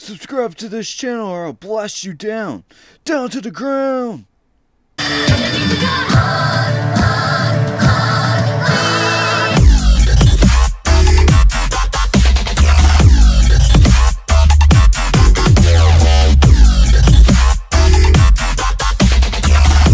Subscribe to this channel or I'll blast you down. Down to the ground.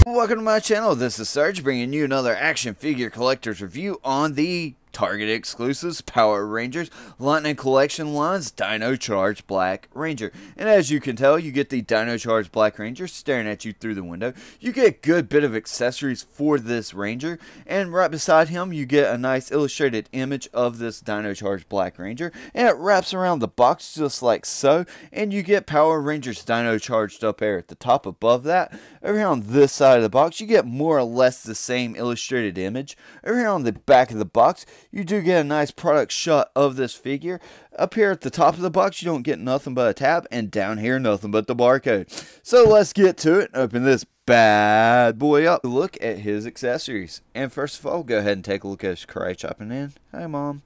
Welcome to my channel. This is Sarge bringing you another action figure collector's review on the Target exclusives Power Rangers Lightning Collection lines Dino Charge Black Ranger. And as you can tell, you get the Dino Charge Black Ranger staring at you through the window. You get a good bit of accessories for this Ranger, and right beside him you get a nice illustrated image of this Dino Charge Black Ranger, and it wraps around the box just like so, and you get Power Rangers Dino Charged up there at the top. Above that, around this side of the box, you get more or less the same illustrated image. Around the back of the box, you do get a nice product shot of this figure. Up here at the top of the box, you don't get nothing but a tab, and down here, nothing but the barcode. So let's get to it and open this bad boy up. Look at his accessories. And first of all, go ahead and take a look at his karate chopping in. Hi, Mom.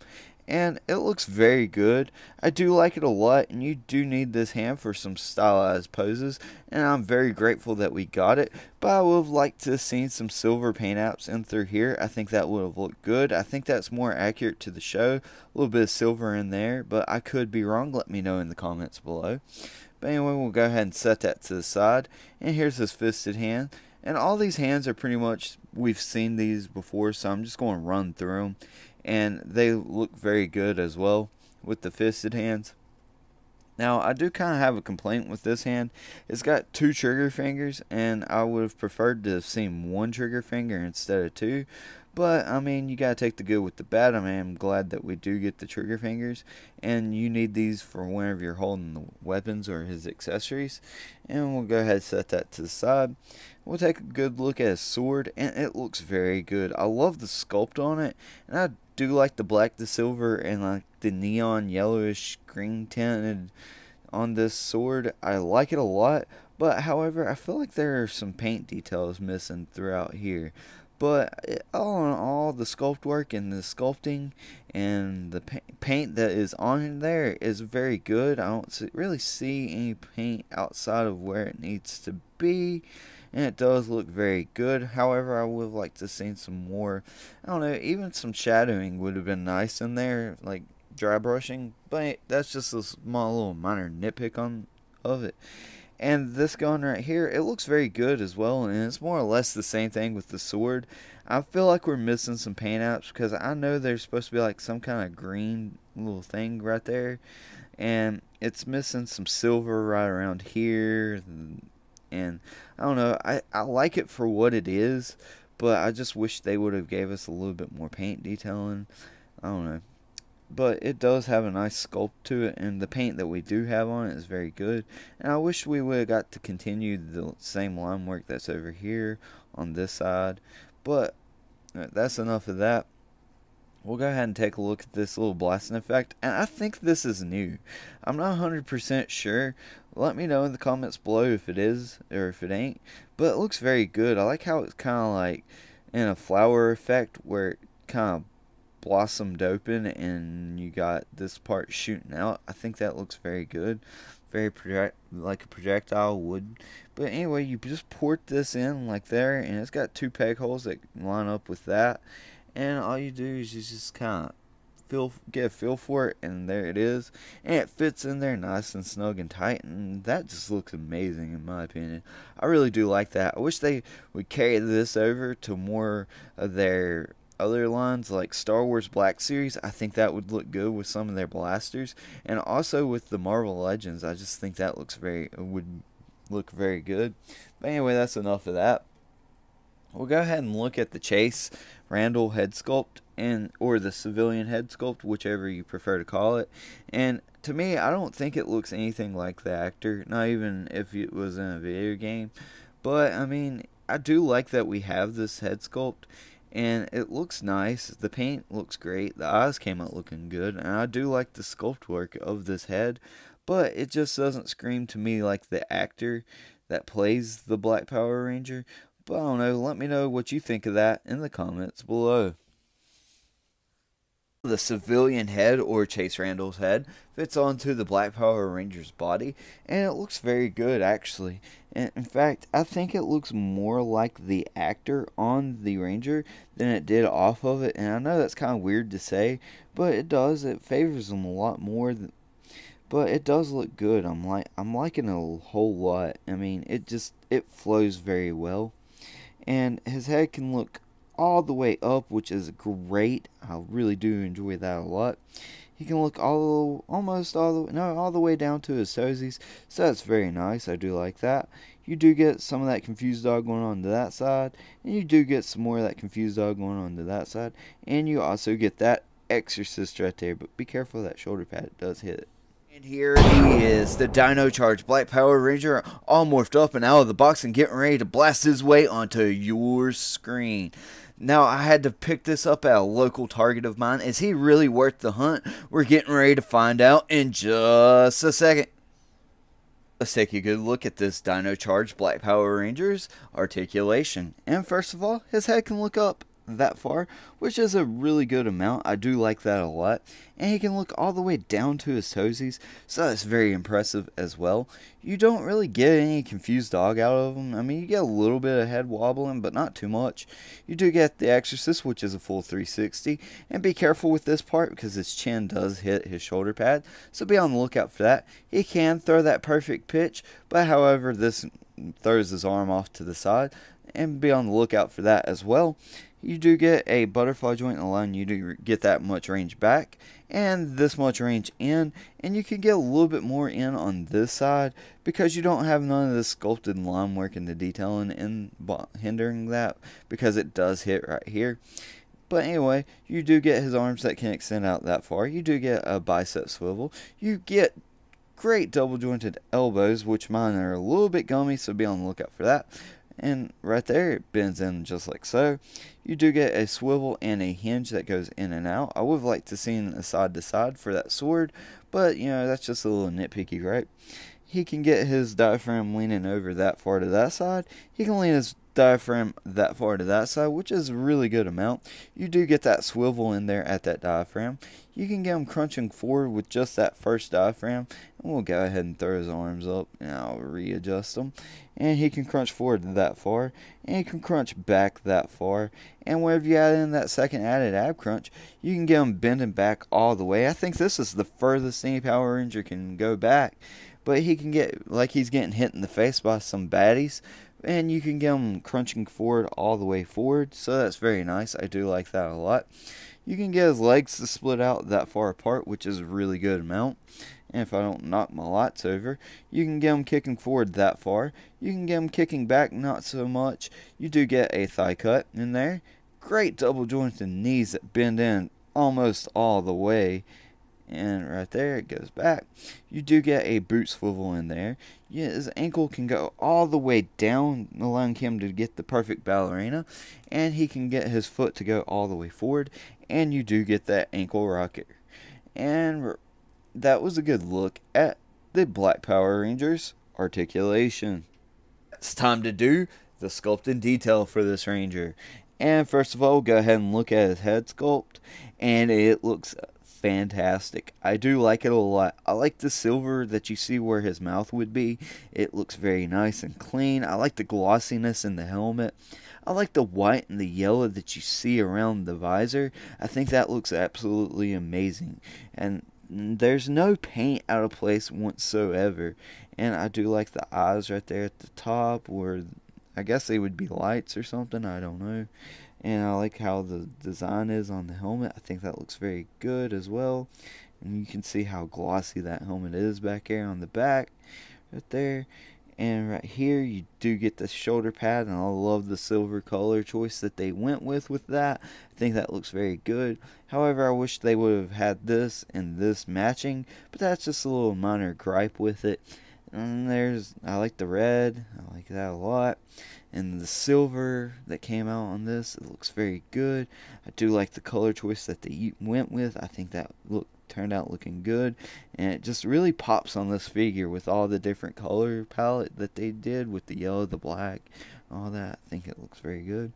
And it looks very good. I do like it a lot, and you do need this hand for some stylized poses, and I'm very grateful that we got it. But I would have liked to have seen some silver paint apps in through here. I think that would have looked good. I think that's more accurate to the show. A little bit of silver in there, but I could be wrong. Let me know in the comments below. But anyway, we'll go ahead and set that to the side. And here's his fisted hand. And all these hands are pretty much, we've seen these before, so I'm just going to run through them. And they look very good as well with the fisted hands. Now, I do kind of have a complaint with this hand. It's got two trigger fingers, and I would have preferred to have seen one trigger finger instead of two. But, I mean, you got to take the good with the bad. I mean, I'm glad that we do get the trigger fingers. And you need these for whenever you're holding the weapons or his accessories. And we'll go ahead and set that to the side. We'll take a good look at his sword, and it looks very good. I love the sculpt on it, and I do like the black, the silver, and like the neon yellowish green tinted on this sword. I like it a lot, but however, I feel like there are some paint details missing throughout here. But all in all, the sculpt work and the sculpting and the paint that is on there is very good. I don't really see any paint outside of where it needs to be. And it does look very good. However, I would have liked to have seen some more. I don't know, even some shadowing would have been nice in there, like dry brushing. But that's just a small little minor nitpick of it. And this gun right here, it looks very good as well, and it's more or less the same thing with the sword. I feel like we're missing some paint apps because I know there's supposed to be like some kind of green little thing right there, and it's missing some silver right around here. And I don't know, I like it for what it is, but I just wish they would have gave us a little bit more paint detailing. I don't know. But it does have a nice sculpt to it, and the paint that we do have on it is very good. And I wish we would have got to continue the same line work that's over here on this side. But that's enough of that. We'll go ahead and take a look at this little blasting effect, and I think this is new. I'm not 100% sure. Let me know in the comments below if it is or if it ain't. But it looks very good. I like how it's kind of like in a flower effect where it kind of blossomed open and you got this part shooting out. I think that looks very good. Very like a projectile would. But anyway, you just port this in like there, and it's got two peg holes that line up with that. And all you do is you just kind of get a feel for it, and there it is. And it fits in there nice and snug and tight, and that just looks amazing in my opinion. I really do like that. I wish they would carry this over to more of their other lines like Star Wars Black Series. I think that would look good with some of their blasters, and also with the Marvel Legends. I just think that would look very good. But anyway, that's enough of that. We'll go ahead and look at the Chase Randall head sculpt, or the civilian head sculpt, whichever you prefer to call it. And to me, I don't think it looks anything like the actor, not even if it was in a video game. But I mean, I do like that we have this head sculpt, and it looks nice. The paint looks great. The eyes came out looking good, and I do like the sculpt work of this head. But it just doesn't scream to me like the actor that plays the Black Power Ranger. But I don't know, let me know what you think of that in the comments below. The civilian head, or Chase Randall's head, fits onto the Black Power Ranger's body, and it looks very good actually. And in fact, I think it looks more like the actor on the Ranger than it did off of it. And I know that's kind of weird to say, but it does. It favors him a lot more. But it does look good. I'm liking it a whole lot. I mean, it flows very well, and his head can look all the way up, which is great. I really do enjoy that a lot. He can look almost all the way down to his toesies, so that's very nice. I do like that. You do get some of that confused dog going on to that side, and you do get some more of that confused dog going on to that side, and you also get that exorcist right there. But be careful of that shoulder pad; it does hit it. And here he is, the Dino Charge Black Power Ranger, all morphed up and out of the box and getting ready to blast his way onto your screen. Now, I had to pick this up at a local Target of mine. Is he really worth the hunt? We're getting ready to find out in just a second. Let's take a good look at this Dino Charge Black Power Ranger's articulation. And first of all, his head can look up that far, which is a really good amount. I do like that a lot. And he can look all the way down to his toesies, so that's very impressive as well. You don't really get any confused dog out of him. I mean, you get a little bit of head wobbling, but not too much. You do get the exorcist, which is a full 360, and be careful with this part because his chin does hit his shoulder pad, so be on the lookout for that. He can throw that perfect pitch, but however, this throws his arm off to the side, and be on the lookout for that as well. You do get a butterfly joint allowing you to get that much range back and this much range in, and you can get a little bit more in on this side because you don't have none of this sculpted line work and the detailing in hindering that, because it does hit right here. But anyway, you do get his arms that can extend out that far. You do get a bicep swivel. You get great double jointed elbows, which mine are a little bit gummy, so be on the lookout for that. And right there, it bends in just like so. You do get a swivel and a hinge that goes in and out. I would have liked to see a side to side for that sword, but you know, that's just a little nitpicky, right? He can get his diaphragm leaning over that far to that side. He can lean his diaphragm that far to that side, which is a really good amount. You do get that swivel in there at that diaphragm. You can get him crunching forward with just that first diaphragm, and we'll go ahead and throw his arms up and I'll readjust them. And he can crunch forward that far, and he can crunch back that far, and whenever you add in that second added ab crunch, you can get him bending back all the way. I think this is the furthest any Power Ranger can go back, but he can get like he's getting hit in the face by some baddies, and you can get him crunching forward all the way forward, so that's very nice. I do like that a lot. You can get his legs to split out that far apart, which is a really good amount. And if I don't knock my lights over, you can get him kicking forward that far. You can get him kicking back not so much. You do get a thigh cut in there. Great double jointed knees that bend in almost all the way. And right there it goes back. You do get a boot swivel in there. Yeah, his ankle can go all the way down, allowing him to get the perfect ballerina. And he can get his foot to go all the way forward. And you do get that ankle rocket. And that was a good look at the Black Power Rangers articulation. It's time to do the sculpt and detail for this Ranger. And first of all, we'll go ahead and look at his head sculpt, and it looks fantastic. I do like it a lot. I like the silver that you see where his mouth would be. It looks very nice and clean. I like the glossiness in the helmet. I like the white and the yellow that you see around the visor. I think that looks absolutely amazing. And there's no paint out of place whatsoever. And I do like the eyes right there at the top, where I guess they would be lights or something, I don't know. And I like how the design is on the helmet. I think that looks very good as well. And you can see how glossy that helmet is back here on the back right there. And right here you do get the shoulder pad, and I love the silver color choice that they went with that. I think that looks very good. However, I wish they would have had this and this matching, but that's just a little minor gripe with it. And I like the red, I like that a lot. And the silver that came out on this, it looks very good. I do like the color choice that they went with. I think that turned out looking good, and it just really pops on this figure with all the different color palette that they did with the yellow, the black, all that. I think it looks very good,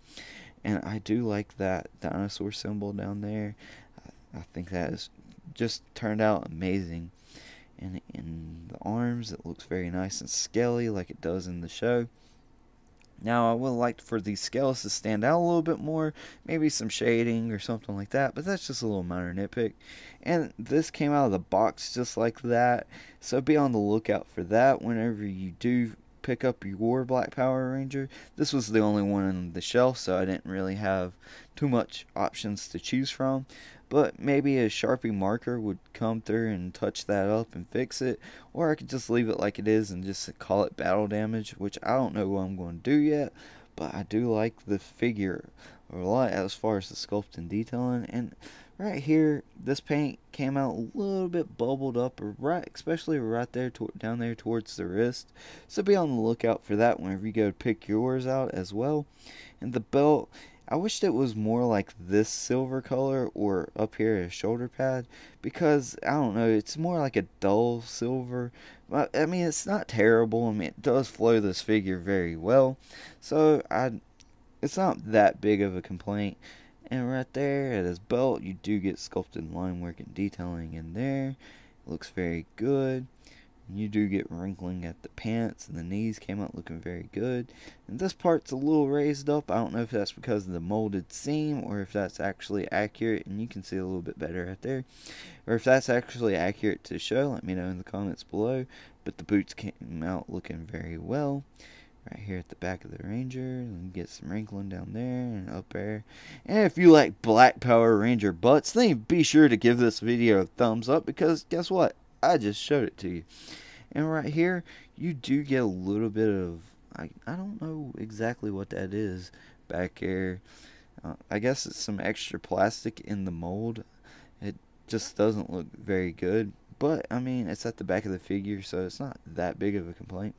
and I do like that dinosaur symbol down there. I think that has just turned out amazing. And in the arms, it looks very nice and scaly like it does in the show. Now, I would like for these scales to stand out a little bit more, maybe some shading or something like that, but that's just a little minor nitpick. And this came out of the box just like that, so be on the lookout for that whenever you do pick up your Black Power Ranger. This was the only one on the shelf, so I didn't really have too much options to choose from. But maybe a Sharpie marker would come through and touch that up and fix it. Or I could just leave it like it is and just call it battle damage, which I don't know what I'm going to do yet. But I do like the figure a lot as far as the sculpt and detailing. And right here, this paint came out a little bit bubbled up, especially right there, down there towards the wrist. So be on the lookout for that whenever you go to pick yours out as well. And the belt, I wished it was more like this silver color or up here a shoulder pad, because I don't know, it's more like a dull silver. I mean, it's not terrible. I mean, it does flow this figure very well, so it's not that big of a complaint. And right there at his belt, you do get sculpted line work and detailing in there. It looks very good. You do get wrinkling at the pants, and the knees came out looking very good. And this part's a little raised up. I don't know if that's because of the molded seam or if that's actually accurate, and you can see a little bit better right there. Or if that's actually accurate to show, let me know in the comments below. But the boots came out looking very well. Right here at the back of the Ranger, and get some wrinkling down there and up there. And if you like Black Power Ranger butts, then be sure to give this video a thumbs up, because guess what? I just showed it to you. And right here, you do get a little bit of, I don't know exactly what that is back here. I guess it's some extra plastic in the mold. It just doesn't look very good. But, I mean, it's at the back of the figure, so it's not that big of a complaint.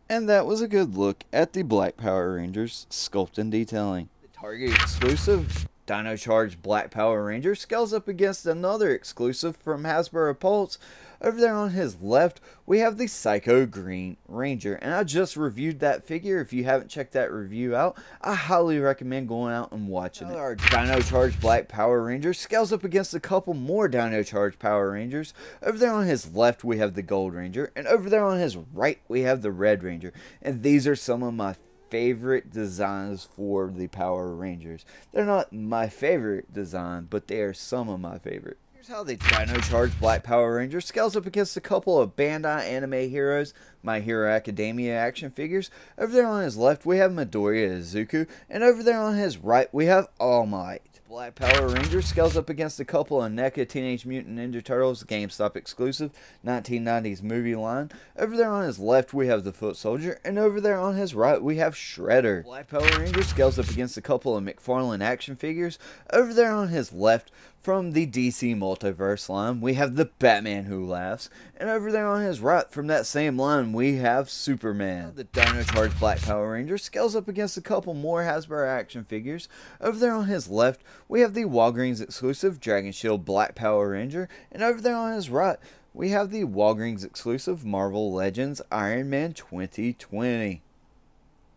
And that was a good look at the Black Power Rangers sculpt and detailing. The Target exclusive Dino Charge Black Power Ranger scales up against another exclusive from Hasbro Pulse. Over there on his left, we have the Psycho Green Ranger, and I just reviewed that figure. If you haven't checked that review out, I highly recommend going out and watching it. Our Dino Charge Black Power Ranger scales up against a couple more Dino Charge Power Rangers. Over there on his left, we have the Gold Ranger, and over there on his right, we have the Red Ranger, and these are some of my favorite designs for the Power Rangers. They're not my favorite design, but they are some of my favorite. Here's how the Dino Charge Black Power Ranger scales up against a couple of Bandai Anime Heroes My Hero Academia action figures. Over there on his left, we have Midoriya Izuku, and over there on his right, we have All Might. Black Power Ranger scales up against a couple of NECA Teenage Mutant Ninja Turtles GameStop exclusive 1990s movie line. Over there on his left, we have the Foot Soldier, and over there on his right, we have Shredder. Black Power Ranger scales up against a couple of McFarlane action figures. Over there on his left, from the DC Multiverse line, we have the Batman Who Laughs, and over there on his right, from that same line, we have Superman. The Dino Charge Black Power Ranger scales up against a couple more Hasbro action figures. Over there on his left, we have the Walgreens exclusive Dragon Shield Black Power Ranger, and over there on his right, we have the Walgreens exclusive Marvel Legends Iron Man 2020.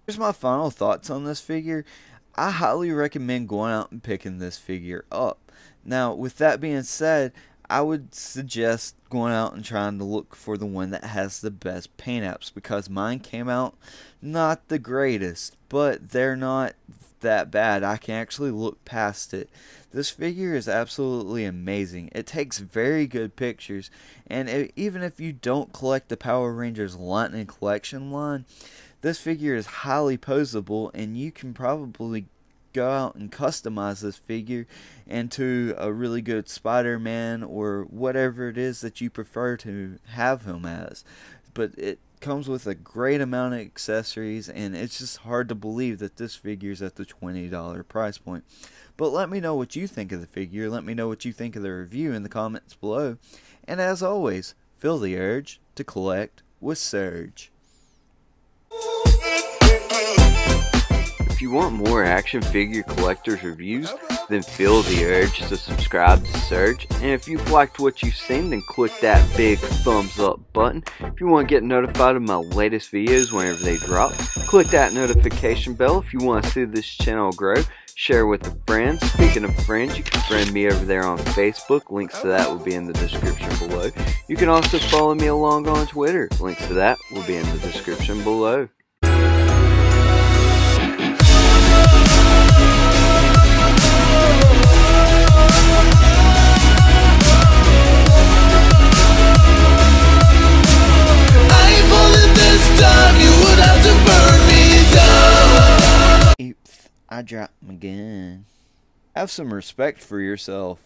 Here's my final thoughts on this figure. I highly recommend going out and picking this figure up. Now, with that being said, I would suggest going out and trying to look for the one that has the best paint apps, because mine came out not the greatest, but they're not that bad. I can actually look past it. This figure is absolutely amazing. It takes very good pictures, and even if you don't collect the Power Rangers Lightning Collection line, this figure is highly posable, and you can probably go out and customize this figure into a really good Spider-Man or whatever it is that you prefer to have him as. But it comes with a great amount of accessories, and it's just hard to believe that this figure is at the $20 price point. But let me know what you think of the figure. Let me know what you think of the review in the comments below. And as always, feel the urge to collect with Surge. If you want more action figure collectors reviews, then feel the urge to subscribe to Surge. And if you've liked what you've seen, then click that big thumbs up button. If you want to get notified of my latest videos whenever they drop, click that notification bell. If you want to see this channel grow, Share with a friend. Speaking of friends, you can friend me over there on Facebook. Links to that will be in the description below. You can also follow me along on Twitter. Links to that will be in the description below. Oops, I dropped my gun. Have some respect for yourself.